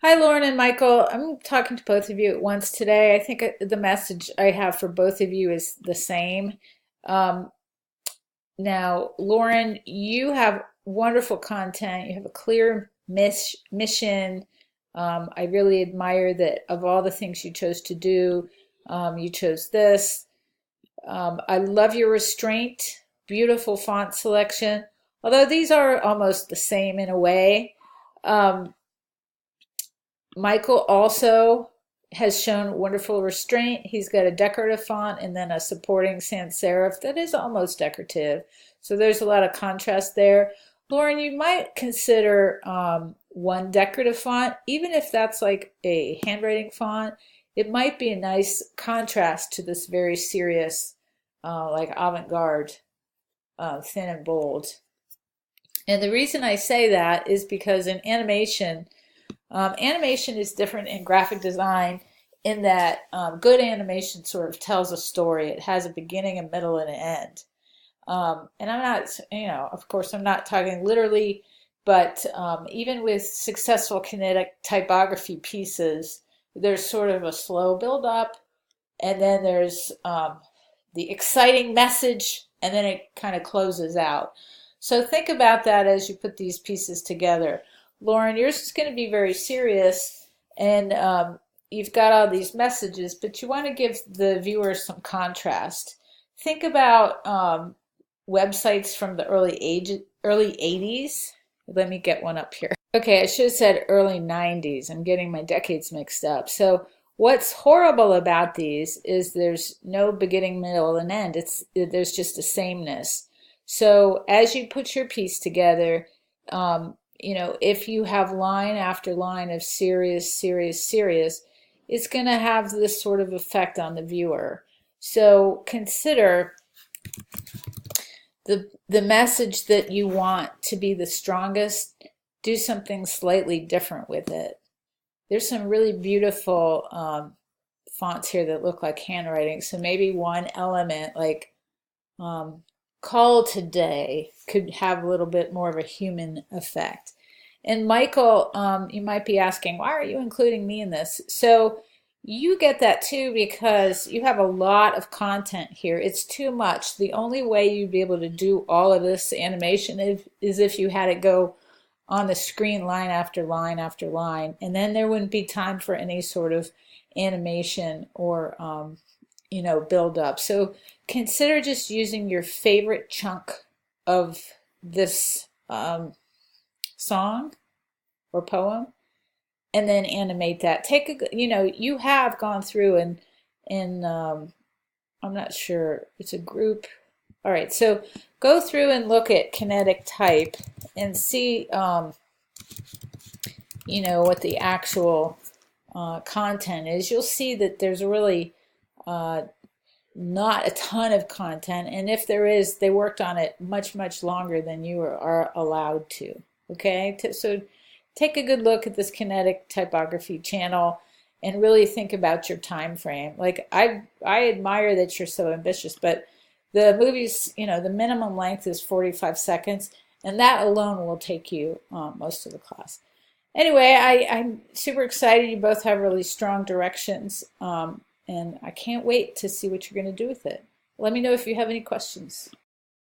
Hi, Lauren and Michael. I'm talking to both of you at once today. I think the message I have for both of you is the same. Um, Now, Lauren, you have wonderful content. You have a clear mission. I really admire that of all the things you chose to do, you chose this. I love your restraint, beautiful font selection, although these are almost the same in a way. Um, Michael also has shown wonderful restraint. He's got a decorative font and then a supporting sans serif that is almost decorative. So there's a lot of contrast there. Lauren, you might consider one decorative font, even if that's like a handwriting font. It might be a nice contrast to this very serious, like avant-garde, thin and bold. And the reason I say that is because in animation, animation is different in graphic design in that good animation sort of tells a story. It has a beginning, a middle, and an end. And I'm not, of course, I'm not talking literally, but even with successful kinetic typography pieces, there's sort of a slow build up, and then there's the exciting message, and then it kind of closes out. So think about that as you put these pieces together. Lauren, yours is going to be very serious, and you've got all these messages, but you want to give the viewer some contrast. Think about websites from the early 80s. Let me get one up here. Okay, I should have said early 90s. I'm getting my decades mixed up. So what's horrible about these is there's no beginning, middle, and end. There's just a sameness. So as you put your piece together, if you have line after line of serious, serious, serious, it's going to have this sort of effect on the viewer. So consider the message that you want to be the strongest. Do something slightly different with it. There's some really beautiful fonts here that look like handwriting. So maybe one element like call today could have a little bit more of a human effect. And Michael, you might be asking, why are you including me in this? So you get that too because you have a lot of content here. It's too much. The only way you'd be able to do all of this animation is if you had it go on the screen line after line after line, and then there wouldn't be time for any sort of animation or build up. So consider just using your favorite chunk of this song or poem and then animate that. You have gone through and I'm not sure, it's a group. All right, so go through and look at kinetic type and see, what the actual content is. You'll see that there's really uh, not a ton of content, and if there is, they worked on it much, much longer than you are allowed to. Okay, so take a good look at this kinetic typography channel and really think about your time frame. Like I admire that you're so ambitious, but the movies, the minimum length is 45 seconds, and that alone will take you most of the class. Anyway, I'm super excited. You both have really strong directions, and I can't wait to see what you're going to do with it. Let me know if you have any questions.